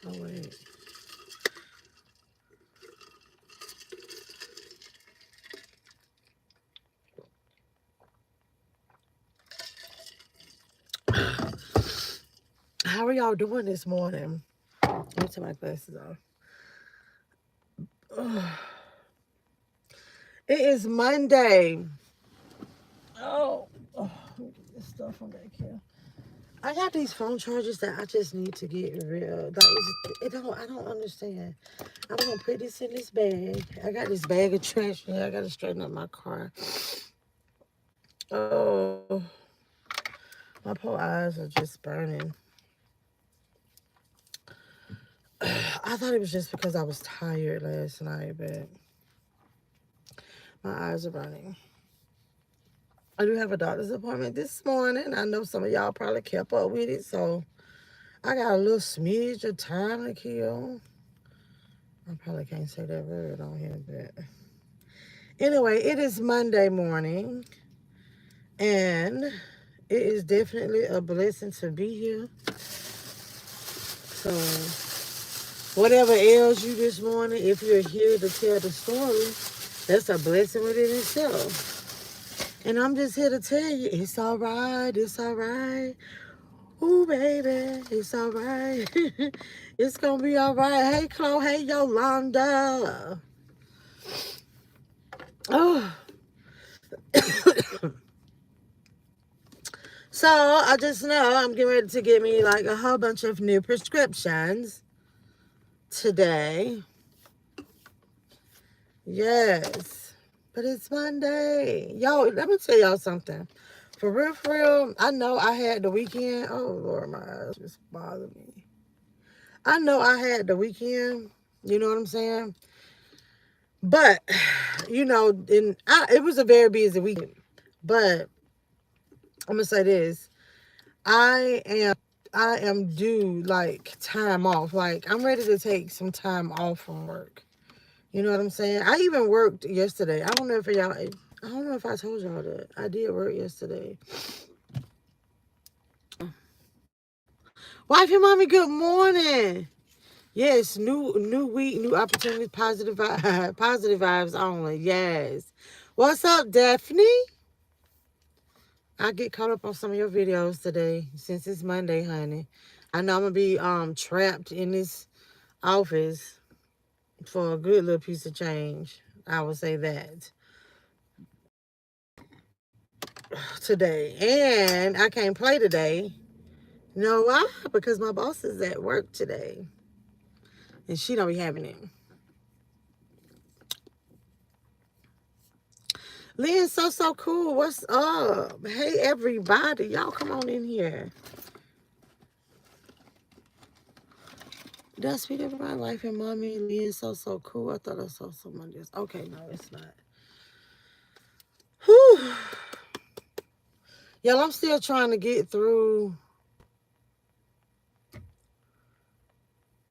Oh, wait. How are y'all doing this morning? Let me take my glasses off. It is Monday. Oh, let me get this stuff from back here. I got these phone chargers that I just need to get rid of. Like, I don't understand. I'm gonna put this in this bag. I got this bag of trash here. I gotta straighten up my car. Oh, my poor eyes are just burning. I thought it was just because I was tired last night, but my eyes are burning. I do have a doctor's appointment this morning. I know some of y'all probably kept up with it, so I got a little smidge of time to kill. I probably can't say that word on here, but anyway, it is Monday morning, and it is definitely a blessing to be here. So, whatever ails you this morning, if you're here to tell the story, that's a blessing within itself. And I'm just here to tell you, it's all right, it's all right. Ooh, baby, it's all right. It's gonna be all right. Hey, Chloe, hey, Yolanda. Oh, so I just know I'm getting ready to get me like a whole bunch of new prescriptions today. Yes, but it's Monday. Yo, let me tell y'all something. For real, I know I had the weekend. Oh, Lord, my eyes just bother me. I know I had the weekend. You know what I'm saying? But, it was a very busy weekend. But I'm gonna say this: I am I am due like time off. Like I'm ready to take some time off from work. You know what I'm saying? I even worked yesterday. I don't know if I told y'all that. I did work yesterday. Wifey, mommy, good morning. Yes, new week, new opportunities, positive positive vibes only. Yes. What's up, Daphne? I get caught up on some of your videos today since it's Monday, honey. I know I'm gonna be trapped in this office for a good little piece of change. I would say that today. And I can't play today. You know why? Because my boss is at work today. And she don't be having it. Lynn, so cool. What's up? Hey everybody. Y'all come on in here. Did I speak of my life and mommy? Lynn, so cool. I thought I saw someone just okay, no, it's not. Whew. Y'all, I'm still trying to get through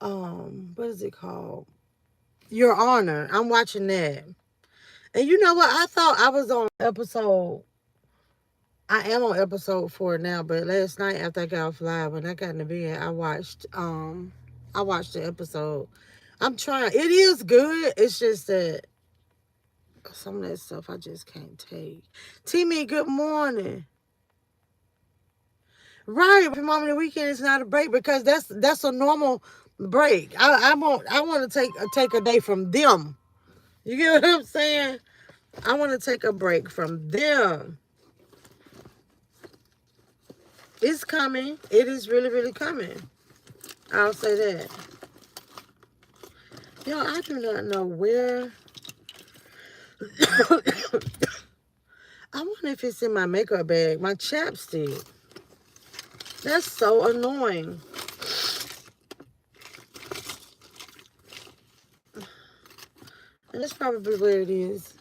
what is it called? Your Honor. I'm watching that. And you know what? I thought I was on episode I am on episode 4 now, but last night after I got off live, when I got in the bed, I watched the episode. I'm trying. It is good. It's just that some of that stuff I just can't take. Timmy, good morning. Right, Mom, the weekend is not a break because that's a normal break. I want to take a day from them. You get what I'm saying? I want to take a break from them. It's coming. It is really, really coming. I'll say that. Yo, I do not know where. I wonder if it's in my makeup bag, my chapstick. That's so annoying. And that's probably where it is.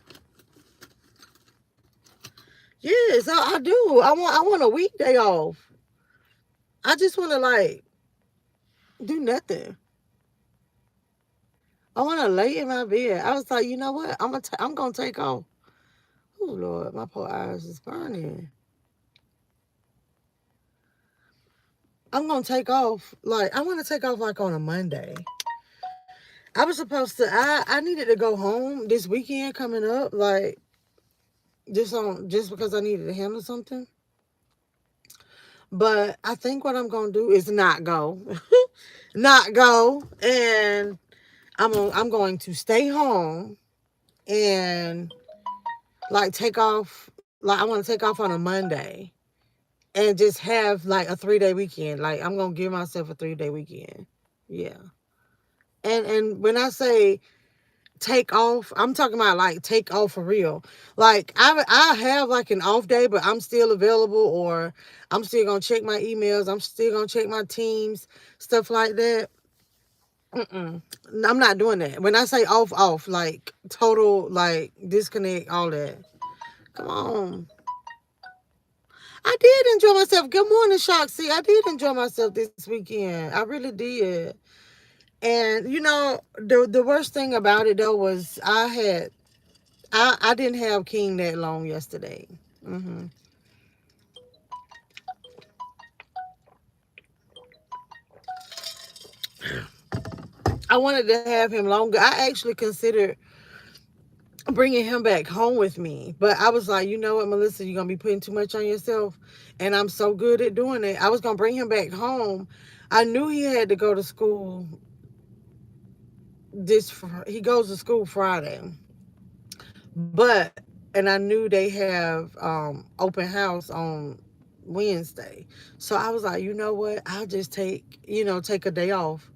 Yes, I do. I want a weekday off. I just want to like do nothing. I want to lay in my bed. I was like, you know what? I'm gonna take off. Oh Lord, my poor eyes is burning. I'm gonna take off. Like I want to take off like on a Monday. I was supposed to. I needed to go home this weekend coming up. Like just because I needed to handle something. But I think what I'm gonna do is not go, not go, and I'm going to stay home and like take off. Like I want to take off on a Monday and just have like a 3 day weekend. Like I'm gonna give myself a 3 day weekend. Yeah. And when I say take off, I'm talking about like take off for real. Like I have like an off day, but I'm still available, or I'm still gonna check my emails. I'm still gonna check my teams, stuff like that. Mm-mm. I'm not doing that. When I say off, off, like total, like disconnect, all that. Come on. I did enjoy myself. Good morning, Shoxy. I did enjoy myself this weekend. I really did. And you know, the worst thing about it though was I didn't have King that long yesterday. hmm I wanted to have him longer. I actually considered bringing him back home with me, but I was like, you know what, Melissa, you're gonna be putting too much on yourself, and I'm so good at doing it. I was gonna bring him back home. I knew he had to go to school. He goes to school Friday, but and I knew they have open house on Wednesday. So I was like, you know what? I'll just take a day off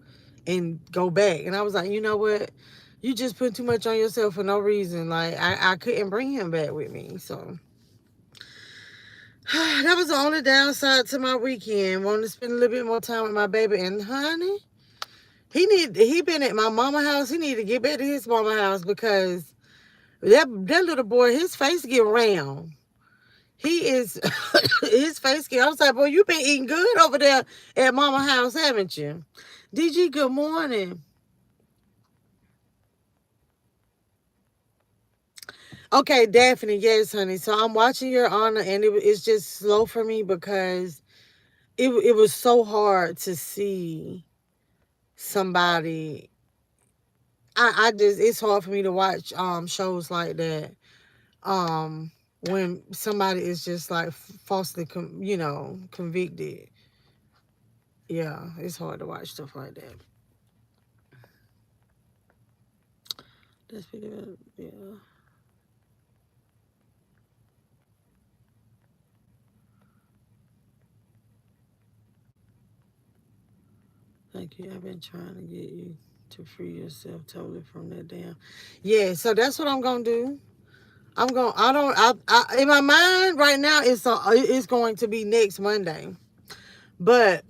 and go back. And I was like, you know what? You just put too much on yourself for no reason. Like I couldn't bring him back with me. So that was the only downside to my weekend. Wanted to spend a little bit more time with my baby. And honey, he been at my mama house. He need to get back to his mama house because that little boy, his face get round. He is his face get. I was like, boy, you been eating good over there at mama house, haven't you? DG, good morning. Okay, Daphne, yes, honey. So I'm watching Your Honor, and it's just slow for me because it was so hard to see somebody. I just it's hard for me to watch shows like that when somebody is just like falsely convicted. Yeah, it's hard to watch stuff like that. That's pretty good. Yeah. Thank you. I've been trying to get you to free yourself totally from that damn. Yeah, so that's what I'm gonna do. I'm going. I don't. In my mind right now, it's going to be next Monday, but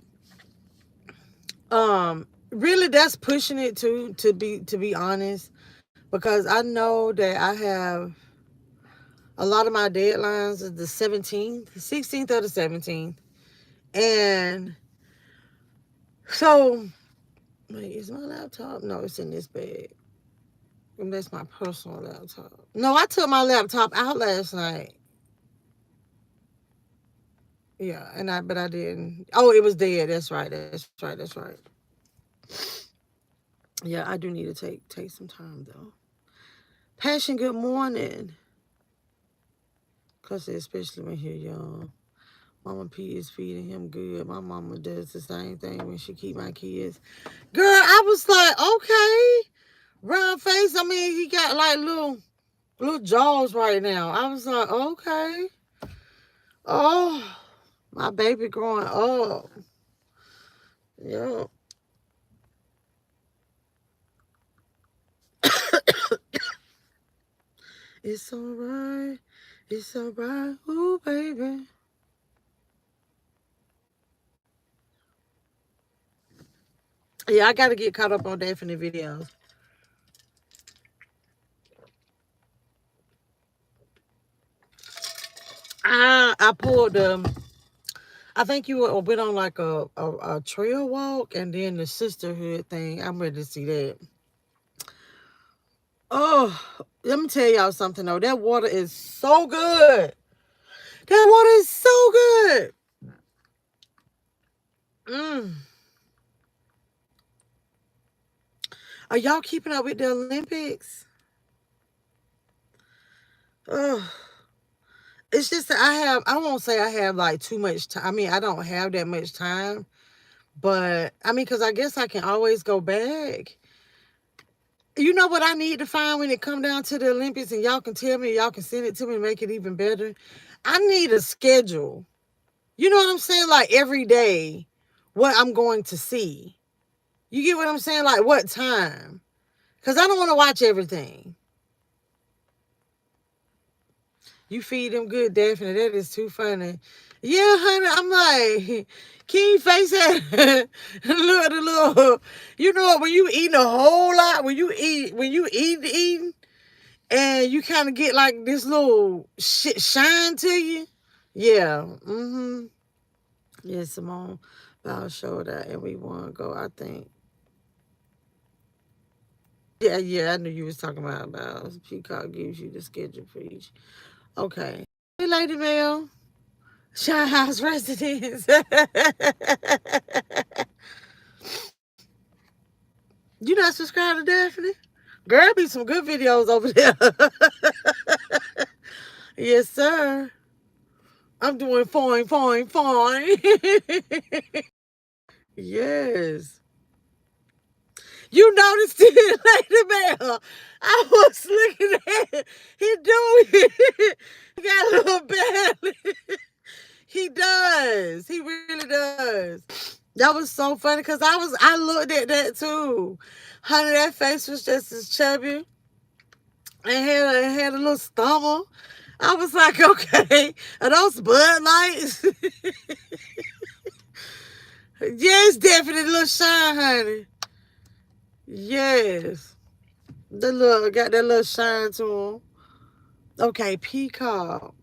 really that's pushing it too. To be honest, because I know that I have a lot of my deadlines is the 17th, 16th or the 17th, and so wait, is my laptop? No, it's in this bag. And that's my personal laptop. No, I took my laptop out last night. Yeah, but I didn't. Oh, it was dead. That's right. That's right. That's right. Yeah, I do need to take some time though. Passion. Good morning. Cause especially when he's young. Mama P is feeding him good. My mama does the same thing when she keep my kids. Girl, I was like, okay, round face. I mean, he got like little jaws right now. I was like, okay. Oh, my baby growing up. Yeah. It's alright. It's alright. Ooh, baby. Yeah, I gotta get caught up on Daphne videos. I pulled I think you went on like a trail walk and then the sisterhood thing. I'm ready to see that. Oh, let me tell y'all something though. That water is so good. That water is so good. Mm. Are y'all keeping up with the Olympics? Ugh. It's just that I won't say I have like too much time. I mean, I don't have that much time, but I mean, because I guess I can always go back. You know what I need to find when it come down to the Olympics, and y'all can tell me, y'all can send it to me and make it even better. I need a schedule. You know what I'm saying? Like every day, what I'm going to see. You get what I'm saying? Like what time? Because I don't want to watch everything. You feed them good, Daphne. That is too funny. Yeah, honey. I'm like, can you face that? Look, the little. You know what? When you eating a whole lot, eating, and you kind of get like this little shit shine to you. Yeah. Mm-hmm. Yeah, Simone Biles showed that, and we want to go. I think. Yeah, yeah. I knew you was talking about Biles. Peacock gives you the schedule for each. Okay. Hey, Lady Mel. Shy House residents. You not subscribed to Daphne? Girl, be some good videos over there. Yes, sir. I'm doing fine, fine, fine. Yes. You noticed it, Lady Bell. I was looking at it. He do it. He got a little belly. He does. He really does. That was so funny because I looked at that too. Honey, that face was just as chubby and had a little stomach. I was like, okay, are those Bud Lights? Yes, definitely a little shine, honey. Yes. The little got that little shine to him. Okay, Peacock.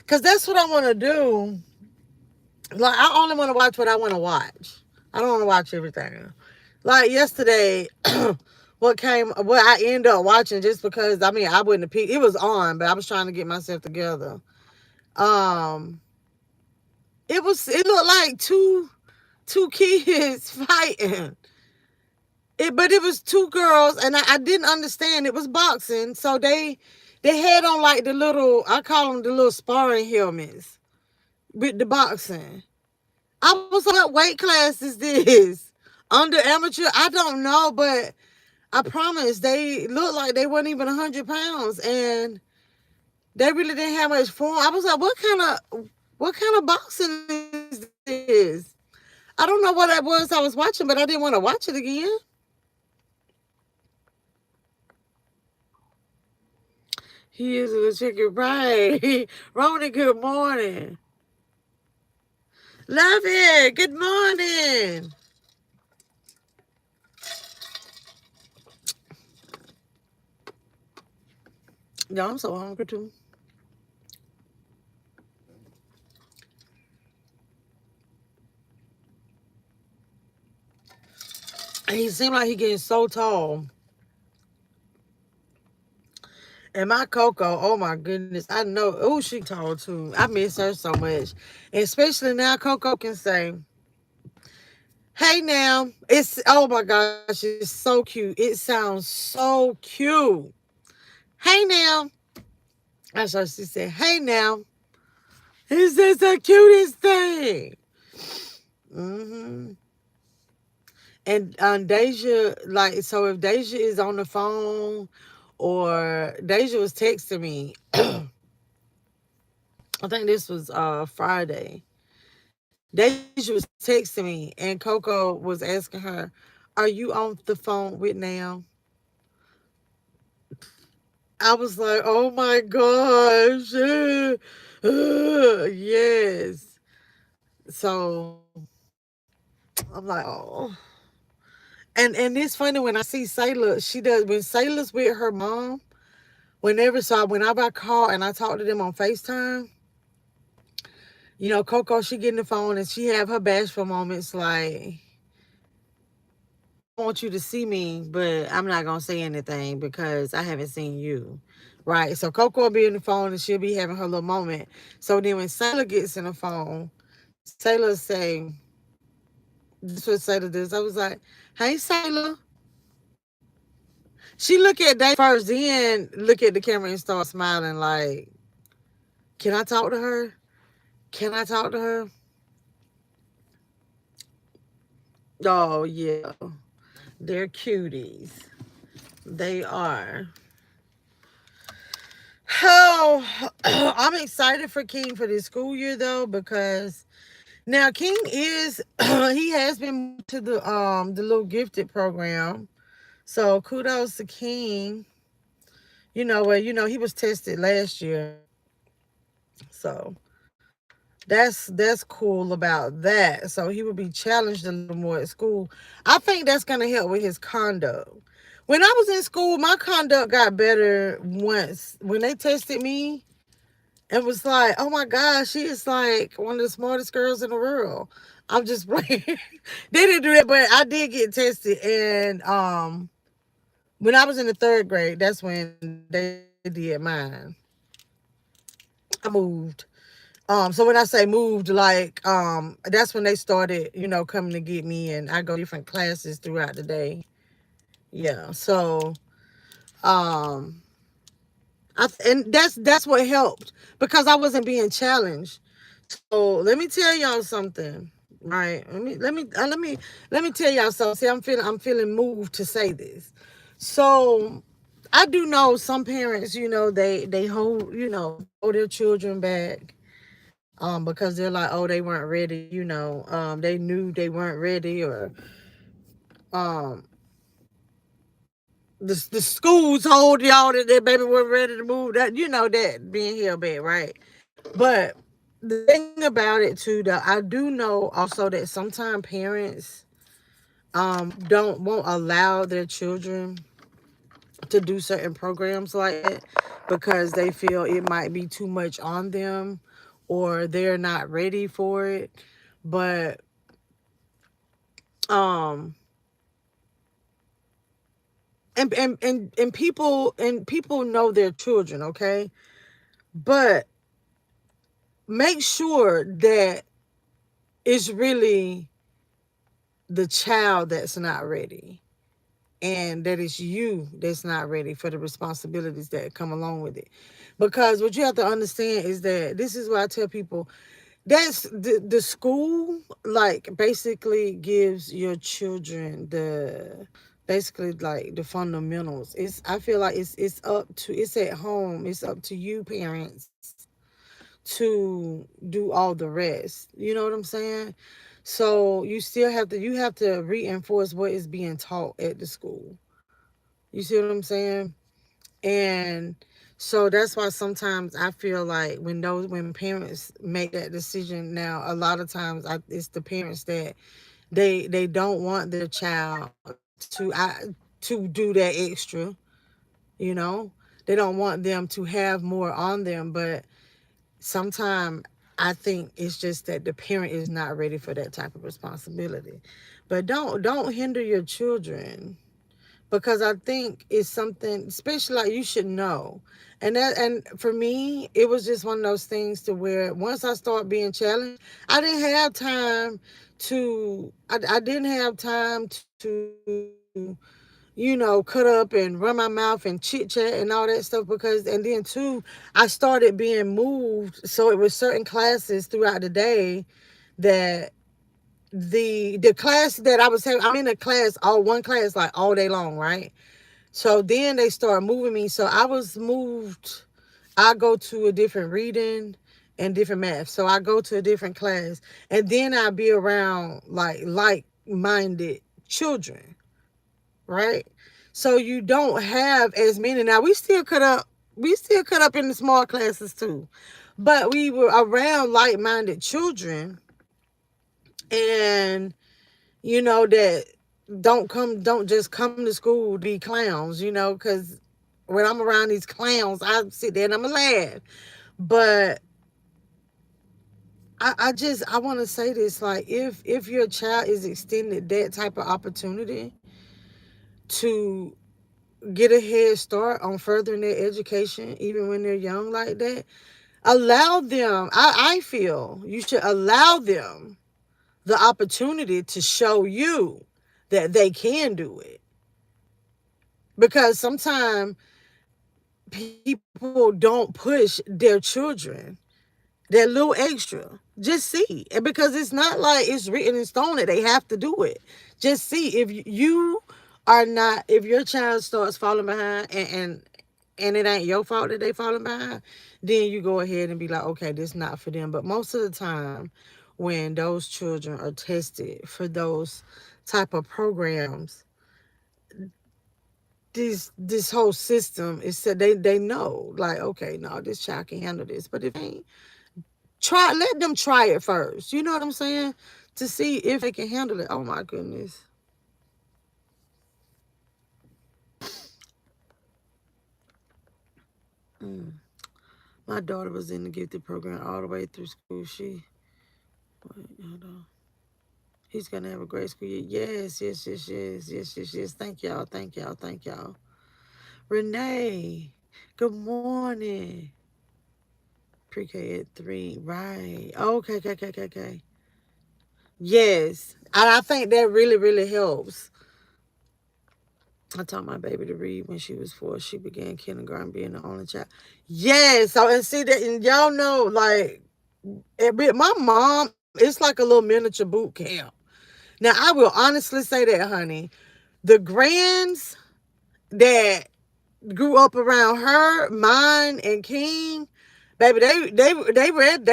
Cause that's what I want to do. Like I only want to watch what I want to watch. I don't want to watch everything. Like yesterday, what I ended up watching just because I mean I wouldn't have picked it was on, but I was trying to get myself together. Um, it looked like two kids fighting. But it was two girls, and I didn't understand it was boxing. So they had on like the little I call them the little sparring helmets with the boxing. I was like, what weight class is this? Under amateur? I don't know, but I promise they looked like they weren't even 100 pounds, and they really didn't have much form. I was like, what kind of boxing is this? I don't know what that was I was watching, but I didn't want to watch it again. He is a chicken right. Rony, good morning. Love it. Good morning. Yo, I'm so hungry too. And he seemed like he getting so tall. And my Coco, oh my goodness, I know. Oh, she tall too. I miss her so much. And especially now, Coco can say, hey now. It's, oh my gosh, it's so cute. It sounds so cute. Hey now. That's what she said. Hey now. It's just the cutest thing. Hmm. And Deja, like, so if Deja is on the phone or Deja was texting me, I think this was Friday. Deja was texting me, and Coco was asking her, "Are you on the phone with Nam?" I was like, "Oh my gosh, yes." So I'm like, "Oh." And it's funny when I see Sayla, she does when Sayla's with her mom. Whenever I call and I talk to them on FaceTime, Coco, she get in the phone and she have her bashful moments like, I want you to see me, but I'm not gonna say anything because I haven't seen you. Right. So Coco will be in the phone and she'll be having her little moment. So then when Sailor gets in the phone, Sailor say, This would say to this. I was like, "Hey, Sailor." She look at Dave first, then look at the camera and start smiling. Like, can I talk to her? Can I talk to her? Oh yeah, they're cuties. They are. Oh, I'm excited for King for this school year though, because now King is he has been moved to the little gifted program. So kudos to King. He was tested last year. So that's cool about that. So he will be challenged a little more at school. I think that's gonna help with his conduct. When I was in school, my conduct got better once when they tested me. It was like, oh my gosh, she is like one of the smartest girls in the world. I'm just playing. They didn't do that, but I did get tested, and when I was in the third grade, that's when they did mine. I moved. So when I say moved, like that's when they started, coming to get me, and I go different classes throughout the day. Yeah. So um and that's what helped because I wasn't being challenged. So let me tell y'all something. Right. Let me tell y'all something. See, I'm feeling moved to say this. So I do know some parents, they hold, they hold their children back because they're like, oh, they weren't ready, they knew they weren't ready, or um the school told y'all that their baby wasn't ready to move. That that being held back, right? But the thing about it too, though, I do know also that sometimes parents don't won't allow their children to do certain programs like that because they feel it might be too much on them or they're not ready for it. But um and people know their children, okay? But make sure that it's really the child that's not ready, and that it's you that's not ready for the responsibilities that come along with it. Because what you have to understand is that this is what I tell people, that's the school, like, basically gives your children the basically like the fundamentals. I feel like it's at home, it's up to you parents to do all the rest. You know what I'm saying? So you have to reinforce what is being taught at the school. You see what I'm saying? And so that's why sometimes I feel like when parents make that decision, now a lot of times it's the parents that they don't want their child to do that extra, you know? They don't want them to have more on them, but sometimes I think it's just that the parent is not ready for that type of responsibility. But don't hinder your children, because I think it's something, especially, like, you should know. And for me, it was just one of those things to where once I start being challenged, I didn't have time I didn't have time to cut up and run my mouth and chit chat and all that stuff, and then too, I started being moved. So it was certain classes throughout the day that the class that I was having, I'm in a class, all one class, like, all day long, right? So then they started moving me. So I was moved. I go to a different reading and different math. So I go to a different class. And then I be around like-minded children, right? So you don't have as many. Now we still cut up in the small classes too. But we were around like-minded children, and that don't just come to school to be clowns, because when I'm around these clowns, I sit there and I'm going to laugh. But I want to say this, like, if your child is extended that type of opportunity to get a head start on furthering their education, even when they're young like that, allow them. I feel you should allow them the opportunity to show you that they can do it. Because sometimes people don't push their children that little extra. Just see. And because it's not like it's written in stone that they have to do it. Just see if you are not, if your child starts falling behind and it ain't your fault that they falling behind, then you go ahead and be like, okay, this is not for them. But most of the time when those children are tested for those type of programs, this whole system is said they know like, okay, no, this child can handle this. But if they ain't, let them try it first. You know what I'm saying? To see if they can handle it. Oh my goodness. Mm. My daughter was in the gifted program all the way through school. Wait, hold on. He's gonna have a great school year. Yes, yes, yes, yes, yes, yes, yes. Thank y'all, thank y'all, thank y'all. Renee, good morning. Pre-K at 3, right? Okay, okay, okay, okay, okay. Yes, and I think that really, really helps. I taught my baby to read when she was 4. She began kindergarten being the only child. Yes. So, and see that, and y'all know, like, my mom, it's like a little miniature boot camp. Now, I will honestly say that, honey. The grands that grew up around her, mine, and King, baby, they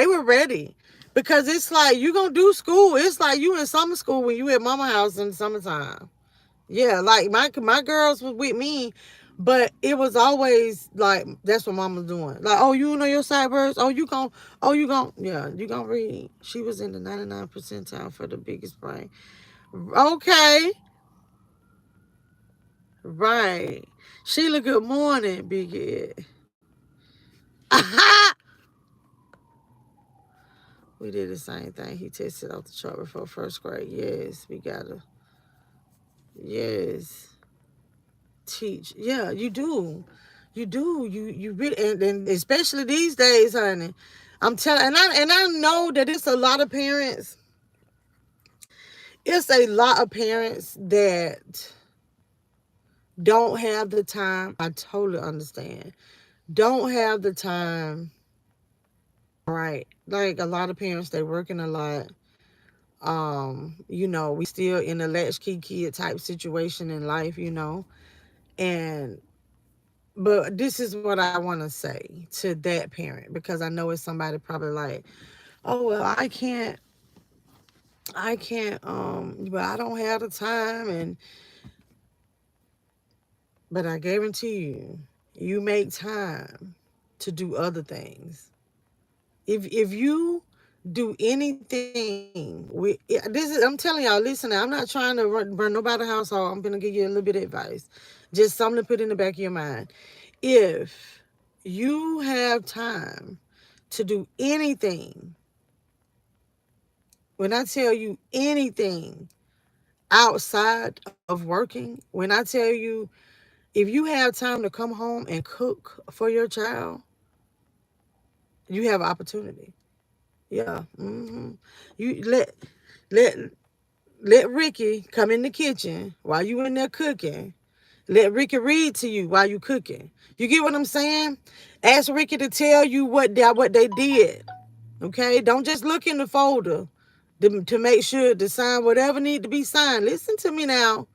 were ready. Because it's like you gonna do school. It's like you in summer school when you at mama house in the summertime. Yeah, like my girls was with me, but it was always like that's what mom was doing. Like, oh, you know your sideburns. Yeah, you gonna read. She was in the 99 percentile for the biggest brain. Okay, right. Sheila, good morning, Big Ed. We did the same thing. He tested off the chart before first grade. Yes, we gotta. Yes. Teach. Yeah, you do. You do. You really, and especially these days, honey. I'm telling, and I know that it's a lot of parents. It's a lot of parents that don't have the time. I totally understand. Don't have the time. Right. Like a lot of parents, they working a lot. We still in a latchkey kid type situation in life. And but this is what I want to say to that parent because I know it's somebody probably like, oh well, but I don't have the time, but I guarantee you, you make time to do other things. If you do anything I'm telling y'all, listen, I'm not trying to run nobody's household. I'm gonna give you a little bit of advice, just something to put in the back of your mind. If you have time to do anything, when I tell you anything outside of working, when I tell you if you have time to come home and cook for your child, you have opportunity. Yeah. You let let Ricky come in the kitchen while you in there cooking. Let Ricky read to you while you cooking. You get what I'm saying? Ask Ricky to tell you what they did. Okay? Don't just look in the folder to make sure to sign whatever need to be signed. Listen to me now.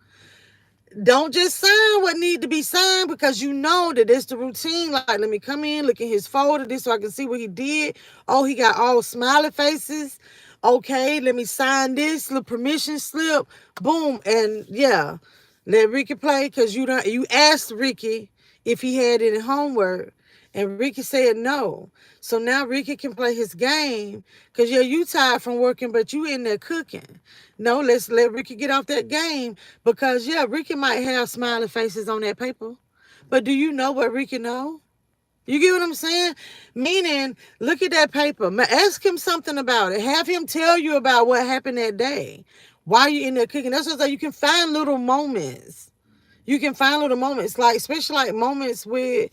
Don't just sign what need to be signed because you know that it's the routine. Like, let me come in, look in his folder, this so I can see what he did. Oh, he got all smiley faces. Okay, let me sign this little permission slip. Boom, and yeah, let Ricky play because you asked Ricky if he had any homework, and Ricky said no. So now Ricky can play his game because yeah, you tired from working, but you in there cooking. No, let's let Ricky get off that game because yeah, Ricky might have smiley faces on that paper, but do you know what Ricky know? You get what I'm saying? Meaning, look at that paper. Ask him something about it. Have him tell you about what happened that day. Why you in there cooking? That's what you can find little moments. You can find little moments, like especially like moments with,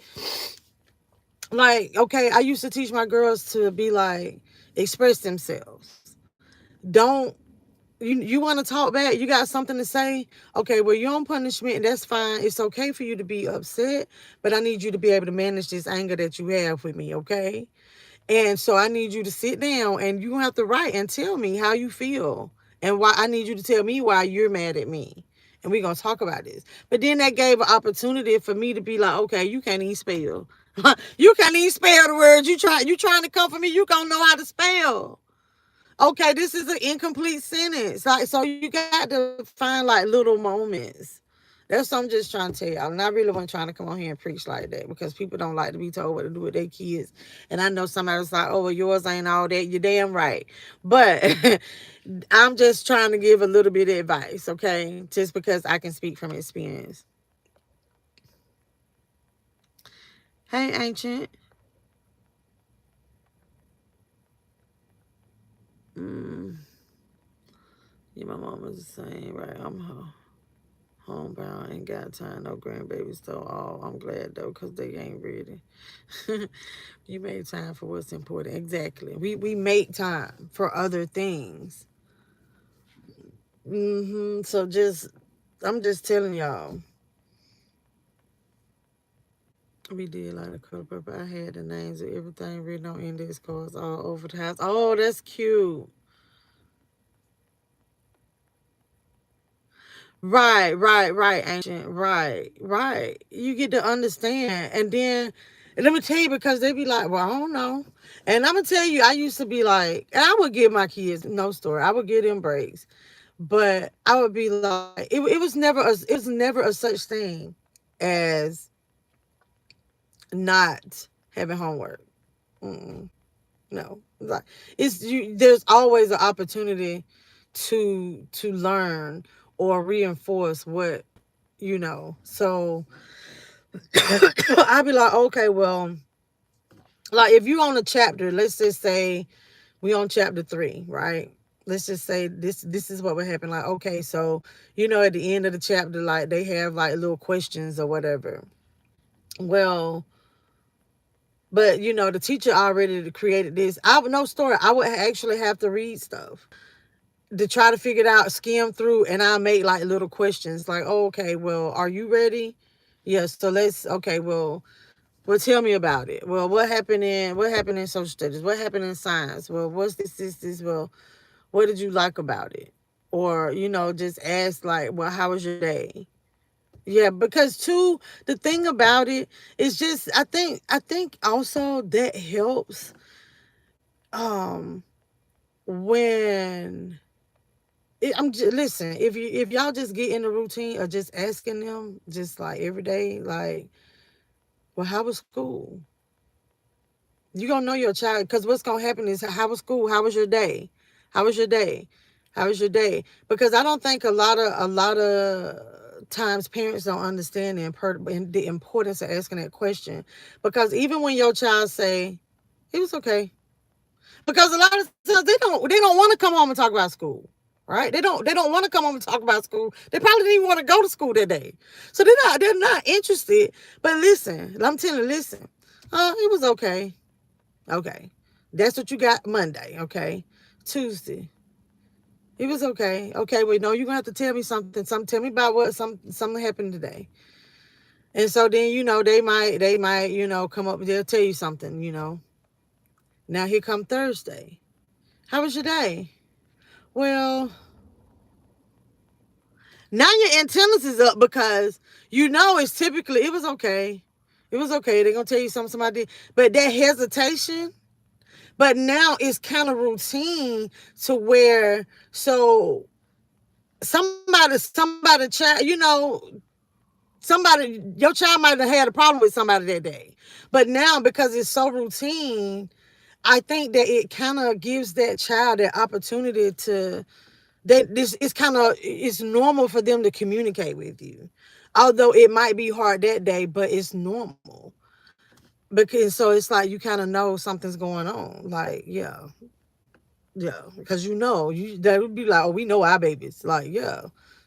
like, okay, I used to teach my girls to be like express themselves. Don't You want to talk back? You got something to say? Okay, well, you're on punishment, and that's fine. It's okay for you to be upset, but I need you to be able to manage this anger that you have with me, okay? And so I need you to sit down and you have to write and tell me how you feel and why. I need you to tell me why you're mad at me. And we're gonna talk about this. But then that gave an opportunity for me to be like, okay, you can't even spell. You can't even spell the words. You trying to come for me, you don't know how to spell. Okay, this is an incomplete sentence. Like, so you got to find like little moments. That's what I'm just trying to tell y'all. And I really wasn't trying to come on here and preach like that because people don't like to be told what to do with their kids. And I know somebody was like, oh, well, yours ain't all that. You're damn right. But I'm just trying to give a little bit of advice, okay? Just because I can speak from experience. Hey, Ancient. Mm, yeah, my mom was the same, right? I'm homebound, ain't got time, no grandbabies though. Oh, I'm glad though, cause they ain't ready. You made time for what's important. Exactly. We make time for other things. So just I'm just telling y'all. We did like a cup up. I had the names of everything written on index cards all over the house. Oh, that's cute. Right, ancient. Right. You get to understand. And let me tell you, because they be like, well, I don't know. And I'm going to tell you, I used to be like, and I would give my kids, no story, I would give them breaks. But I would be like, it was never a such thing as not having homework. Mm-mm, no. Like, there's always an opportunity to learn or reinforce what so I'd be like, okay, well, like if you on a chapter, let's just say we on chapter 3, right? Let's just say this is what would happen. Like, okay, so at the end of the chapter, like they have like little questions or whatever. Well, but the teacher already created this. I would no story. I would actually have to read stuff to try to figure it out, skim through, and I make like little questions like, oh, okay, well, are you ready? Yes, so okay, well, tell me about it. Well, what happened in social studies? What happened in science? Well, what's this? Well, what did you like about it? Or, just ask like, well, how was your day? Yeah, because too, the thing about it is just I think also that helps um when listen, if y'all just get in the routine of just asking them just like every day, like, well, how was school? You gonna know your child, because what's gonna happen is, how was school? How was your day? How was your day? How was your day? Because I don't think a lot of times parents don't understand the importance of asking that question. Because even when your child say it was okay, because a lot of times they don't want to come home and talk about school, right? They don't want to come home and talk about school. They probably didn't even want to go to school that day, so they're not interested. But listen, I'm telling you, listen. It was okay. Okay. That's what you got Monday. Okay. Tuesday. It was okay. Okay. Wait, no, you're gonna have to tell me something. Tell me about something happened today. And so then, they might, come up, they'll tell you something. Now here come Thursday. How was your day? Well, now your antennas is up, because it's typically it was okay. It was okay. They're gonna tell you something somebody did. But that hesitation. But now it's kind of routine to where, so somebody child, somebody, your child might have had a problem with somebody that day. But now, because it's so routine, I think that it kind of gives that child that opportunity that this is it's normal for them to communicate with you. Although it might be hard that day, but it's normal. Because so it's like you kind of know something's going on. Like, yeah, because that would be like, oh, we know our babies. Like, yeah,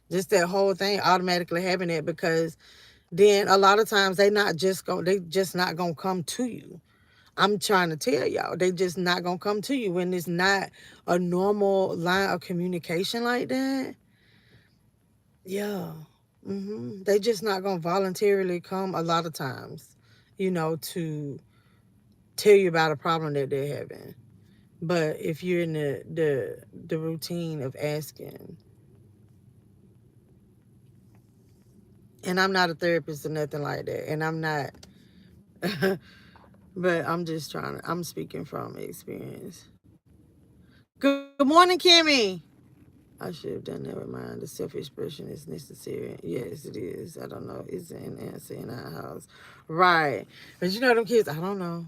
just that whole thing automatically having it, because then a lot of times they just not gonna come to you. I'm trying to tell y'all, they just not gonna come to you when it's not a normal line of communication like that. Yeah. They just not gonna voluntarily come a lot of times, to tell you about a problem that they're having. But if you're in the routine of asking, and I'm not a therapist or nothing like that, and I'm not, but I'm just I'm speaking from experience. Good morning, Kimmy. I should have done that with mine. The self expression is necessary. Yes, it is. I don't know. It's an answer in our house. Right. But them kids, I don't know.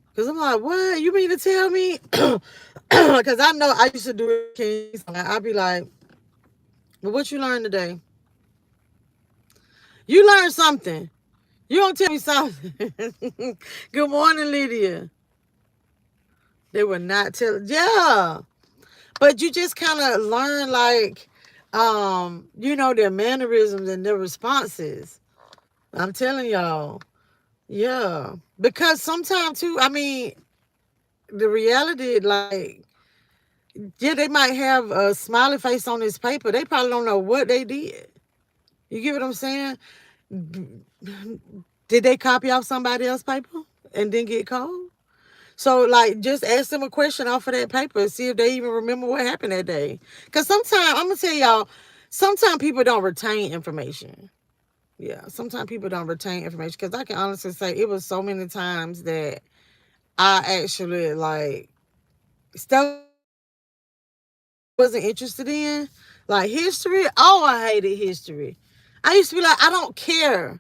Because I'm like, what? You mean to tell me? Because I know I used to do it. Kids. I'd be like, well, what you learned today? You learned something. You don't tell me something. Good morning, Lydia. They would not tell. Yeah. But you just kind of learn, like, their mannerisms and their responses. I'm telling y'all. Yeah. Because sometimes, too, I mean, the reality, like, yeah, they might have a smiley face on this paper. They probably don't know what they did. You get what I'm saying? Did they copy off somebody else's paper and then get caught? So, like, just ask them a question off of that paper and see if they even remember what happened that day. Because sometimes, I'm going to tell y'all, sometimes people don't retain information. Yeah, sometimes people don't retain information. Because I can honestly say it was so many times that I actually, like, stuff I wasn't interested in. Like, history. Oh, I hated history. I used to be like, I don't care.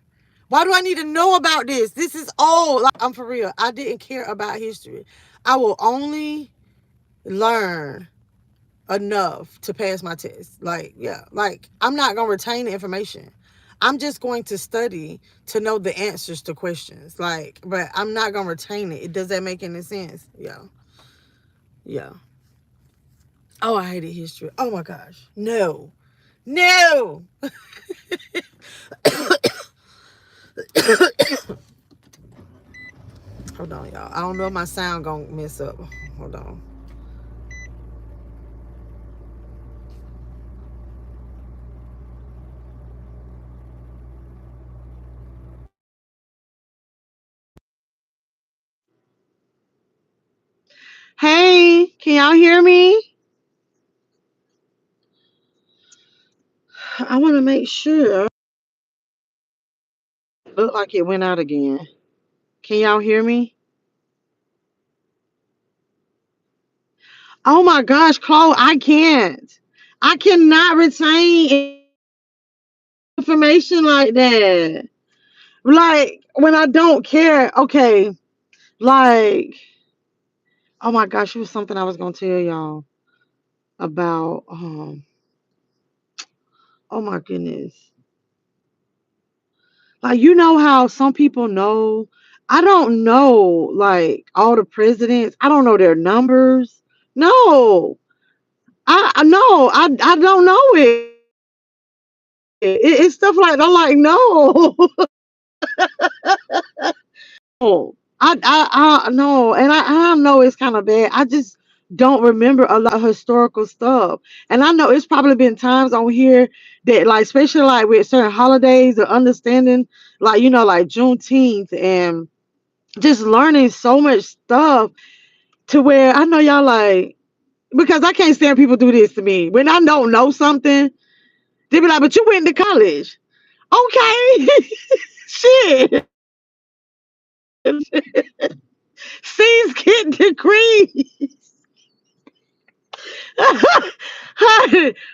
Why do I need to know about this? This is old. Like, I'm for real. I didn't care about history. I will only learn enough to pass my test. Like, yeah, like I'm not gonna retain the information. I'm just going to study to know the answers to questions. Like, but I'm not gonna retain it. Does that make any sense? Yeah. Yeah. Oh, I hated history. Oh my gosh. No. No. Hold on, y'all. I don't know if my sound gonna mess up. Hold on. Hey, can y'all hear me? I want to make sure. Look like it went out again. Can y'all hear me? Oh my gosh, Chloe, I can't. I cannot retain information like that. Like when I don't care. Okay, like oh my gosh, it was something I was gonna tell y'all about. Oh my goodness. Like how some people know. I don't know like all the presidents. I don't know their numbers. No, I no, I don't know it. It's stuff like I'm like no. No, I no, and I know it's kind of bad. I just don't remember a lot of historical stuff, and I know it's probably been times on here that, like, especially like with certain holidays or understanding, like like Juneteenth, and just learning so much stuff to where I know y'all like because I can't stand people do this to me when I don't know something. They be like, "But you went to college, okay?" Shit. C's get degrees.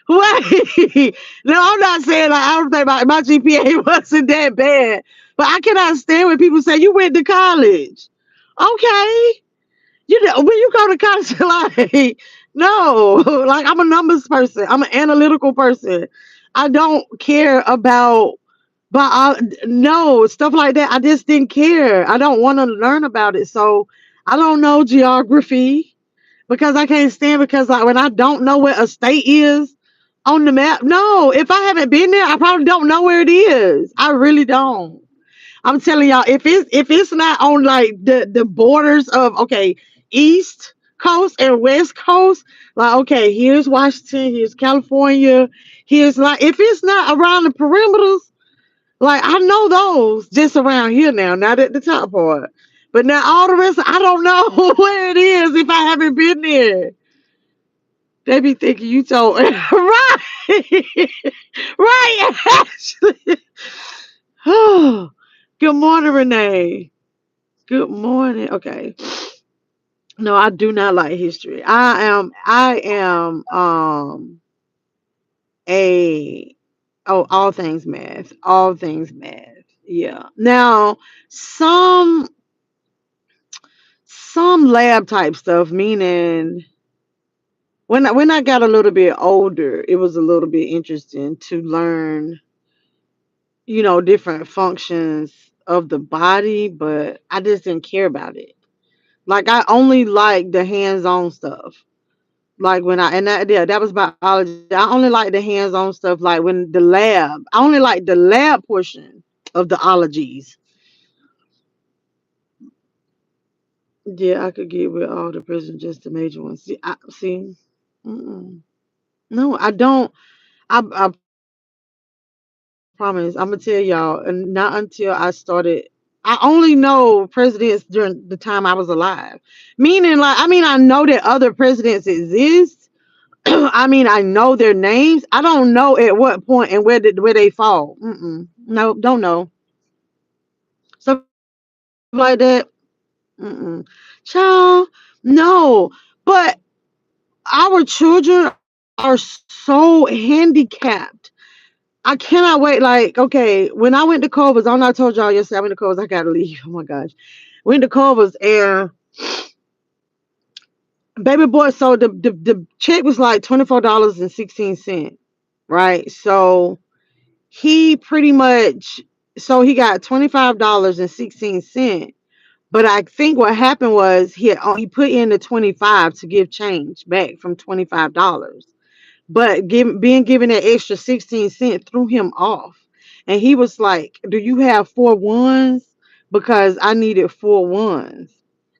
Wait. No, I'm not saying like I don't think my GPA wasn't that bad. But I cannot stand when people say you went to college. Okay. When you go to college, like, no, like I'm a numbers person. I'm an analytical person. I don't care about no stuff like that. I just didn't care. I don't want to learn about it. So I don't know geography because I can't stand because like when I don't know where a state is on the map. No, if I haven't been there, I probably don't know where it is. I really don't. I'm telling y'all, if it's not on like the borders of okay, East Coast and West Coast, like okay, here's Washington, here's California, here's like if it's not around the perimeters, like I know those just around here now, not at the top part. But now all the rest, I don't know where it is if I haven't been there. They be thinking you told right, right, Ashley. Good morning, Renee. Good morning. Okay. No, I do not like history. I am a all things math. All things math. Yeah. Now some some lab type stuff, meaning when I got a little bit older, it was a little bit interesting to learn, different functions of the body, but I just didn't care about it. Like I only like the hands-on stuff. Like when I and that yeah, that was biology. I only like the hands-on stuff. Like when the lab, I only like the lab portion of the ologies. Yeah, I could get with all the prisons, just the major ones. See. Mm-mm. No, I don't. I promise. I'm gonna tell y'all, and not until I started. I only know presidents during the time I was alive. Meaning, like, I mean, I know that other presidents exist. I mean, I know their names. I don't know at what point and where they fall. Mm-mm. No, don't know stuff like that. Mm-mm. Child, no. But our children are so handicapped. I cannot wait. Like, okay, when I went to Culver's, I know I told y'all yesterday I went to Culver's. I gotta leave. Oh my gosh, went to Culver's and baby boy. So the check was like $24.16, right? So he pretty much he got $25.16. But I think what happened was he put in the 25 to give change back from $25. But being given that extra 16 cent threw him off. And he was like, "Do you have four ones? Because I needed four ones.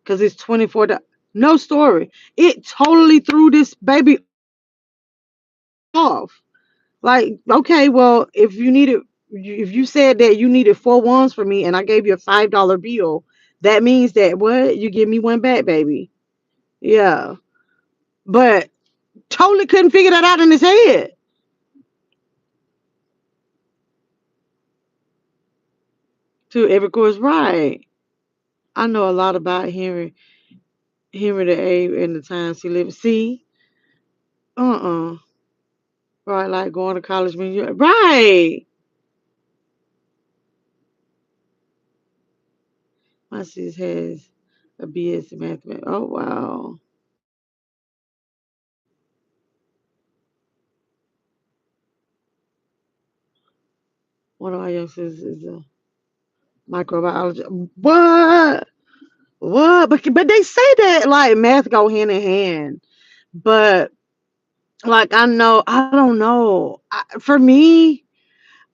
Because it's 24. No story. It totally threw this baby off. Like, okay, well, if you said that you needed four ones for me and I gave you a $5 bill, that means that what? You give me one back, baby. Yeah. But totally couldn't figure that out in his head. To every course, right. I know a lot about Henry the Eighth and the times he lived. See, right, like going to college when you right. My sis has a BS in mathematics. Oh wow. One of my young sisters is a microbiologist. What? What? But they say that like math go hand in hand. But like I don't know. For me,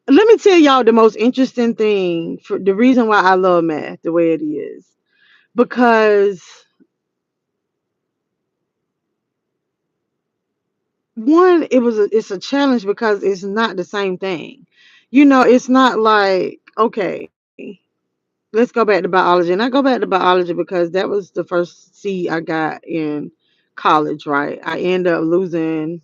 let me tell y'all the most interesting thing for the reason why I love math the way it is. Because one, it's a challenge because it's not the same thing. It's not like, okay, let's go back to biology. And I go back to biology because that was the first C I got in college, right? I end up losing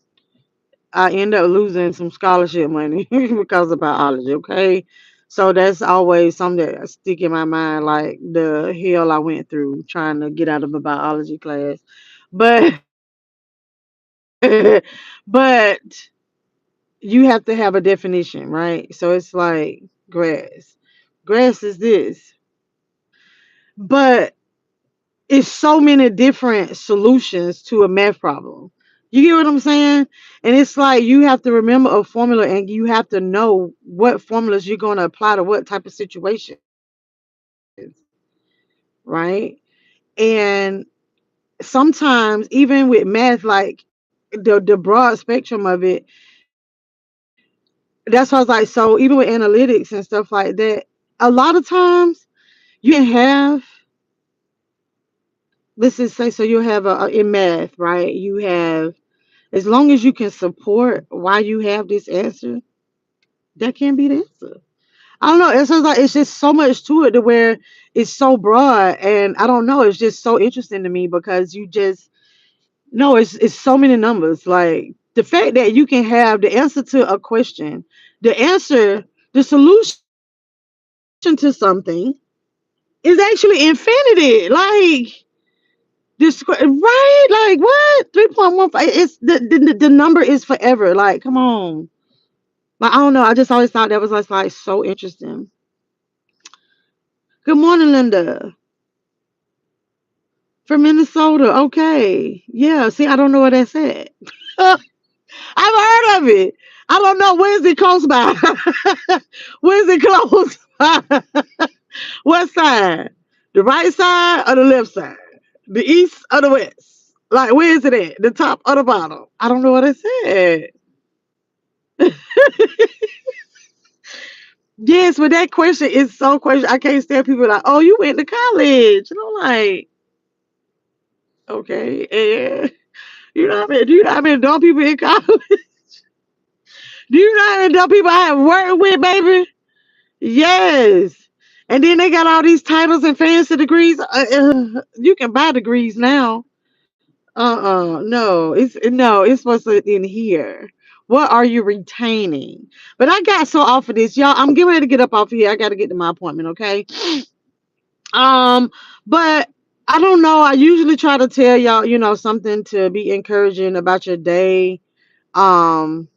some scholarship money because of biology, okay? So that's always something that stick in my mind, like the hell I went through trying to get out of a biology class. But but you have to have a definition, right? So it's like grass. Grass is this. But it's so many different solutions to a math problem. You get what I'm saying? And it's like you have to remember a formula and you have to know what formulas you're going to apply to what type of situations, right? And sometimes even with math, like the broad spectrum of it, that's why I was like, so even with analytics and stuff like that, a lot of times you can have, let's just say, so you have in math, right? You have, as long as you can support why you have this answer, that can be the answer. I don't know. It's just like it's just so much to it to where it's so broad, and I don't know. It's just so interesting to me because you just no. It's so many numbers. Like the fact that you can have the answer to a question, the answer, the solution to something is actually infinity. This right? Like what? 3.15. It's the number is forever. Like come on. Like I don't know. I just always thought that was like so interesting. Good morning, Linda. From Minnesota. Okay. Yeah. See, I don't know where that's at. I've heard of it. I don't know. Where's it close by? Where's it close by? What side? The right side or the left side? The east or the west? Like, where is it at? The top or the bottom? I don't know what it said. Yes, but that question is so question. I can't stand people like, oh, you went to college. And I'm like, okay. And you know what I mean? Do you know how many dumb people in college? Do you know how many dumb people I have worked with, baby? Yes. And then they got all these titles and fancy degrees. You can buy degrees now. No, it's supposed to in here. What are you retaining? But I got so off of this, y'all. I'm getting ready to get up off of here. I got to get to my appointment, okay? Um, but I don't know. I usually try to tell y'all, something to be encouraging about your day. Um,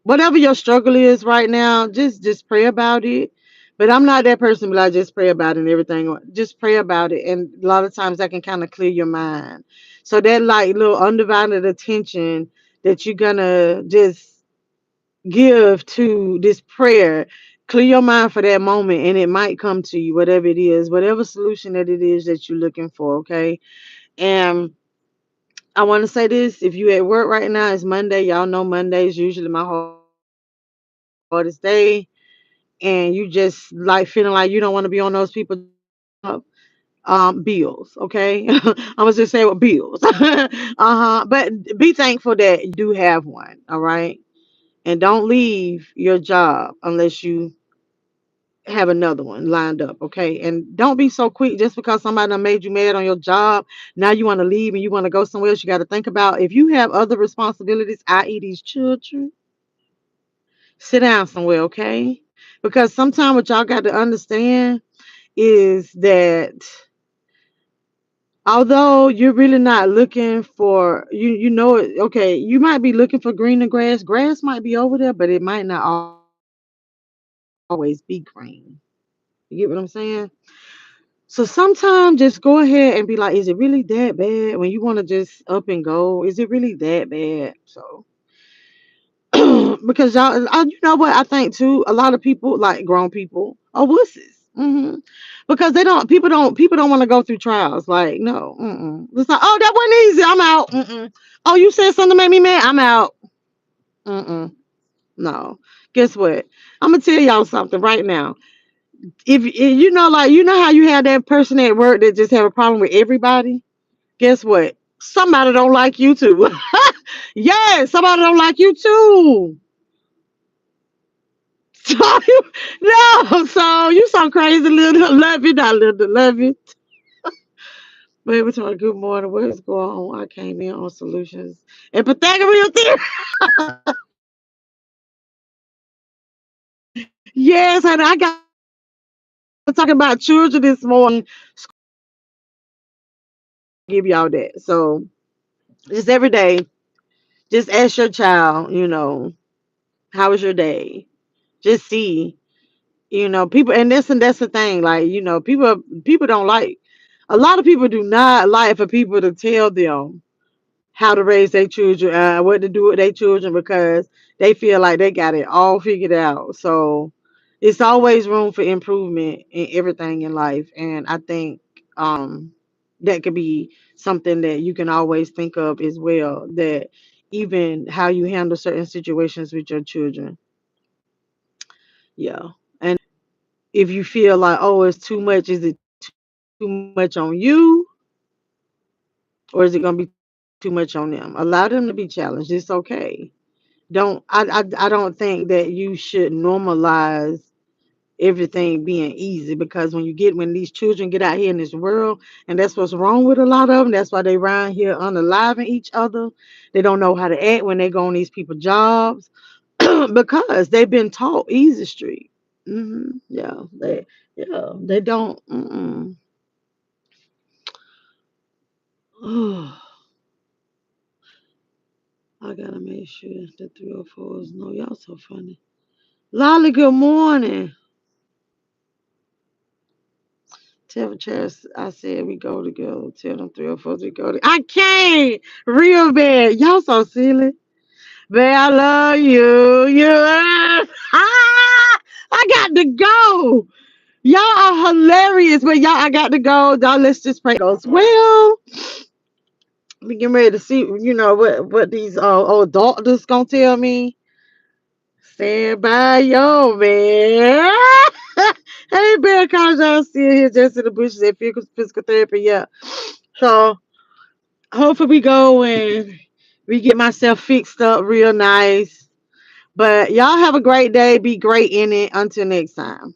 whatever your struggle is right now, just pray about it. But I'm not that person, but I just pray about it and everything. Just pray about it, and a lot of times that can kind of clear your mind. So that like little undivided attention that you're gonna just give to this prayer, clear your mind for that moment, and it might come to you, whatever it is, whatever solution that it is that you're looking for. Okay, and I want to say this: if you at work right now, it's Monday. Y'all know Monday is usually my hardest day, and you just like feeling like you don't want to be on those people's job. Bills, okay? I'm gonna just say what bills. But be thankful that you do have one, all right? And don't leave your job unless you have another one lined up, okay? And don't be so quick just because somebody done made you mad on your job. Now you want to leave and you want to go somewhere else. You got to think about if you have other responsibilities, i.e., these children, sit down somewhere, okay? Because sometimes what y'all got to understand is that although you're really not looking for you know it, okay, you might be looking for greener grass. Grass might be over there, but it might not always be green. You get what I'm saying? So sometimes just go ahead and be like, is it really that bad? When you want to just up and go, is it really that bad? So because y'all, you know what I think too, a lot of people like grown people are wusses. Because people don't want to go through trials. Like no, it's like oh that wasn't easy. I'm out. Oh you said something to make me mad. I'm out. Mm-mm. No. Guess what? I'm gonna tell y'all something right now. If you know, like you know how you have that person at work that just have a problem with everybody. Guess what? Somebody don't like you too. Yeah, somebody don't like you too. So no, so you so crazy, little love you, not little love you. Baby, talking good morning. What is going on? I came in on solutions and Pythagorean theory. Yes, honey, I got to talk about children this morning. School starting tomorrow, so I got to give y'all that. So just every day, just ask your child, how was your day? Just see, people, and that's the thing. Like, people don't like. A lot of people do not like for people to tell them how to raise their children, what to do with their children because they feel like they got it all figured out. So it's always room for improvement in everything in life. And I think that could be something that you can always think of as well. That even how you handle certain situations with your children. Yeah. If you feel like, oh, it's too much, is it too much on you, or is it gonna be too much on them? Allow them to be challenged. It's okay. I don't think that you should normalize everything being easy, because when these children get out here in this world, and that's what's wrong with a lot of them. That's why they around here unaliving each other. They don't know how to act when they go on these people's jobs because they've been taught easy street. Yeah, they don't. I gotta make sure the 304s know y'all so funny. Lolly, good morning. Tell the chairs I said we go together. Tell them 304s we go together. I can't! Real bad. Y'all so silly. Babe, I love you. I got to go. Y'all are hilarious, but y'all, I got to go. Y'all, let's just pray goes well. We getting ready to see, what these old doctors gonna tell me. Stand by yo, man. Hey, Bill College, I'm still here just in the bushes at physical therapy. Yeah. So hopefully we go and we get myself fixed up real nice. But y'all have a great day. Be great in it. Until next time.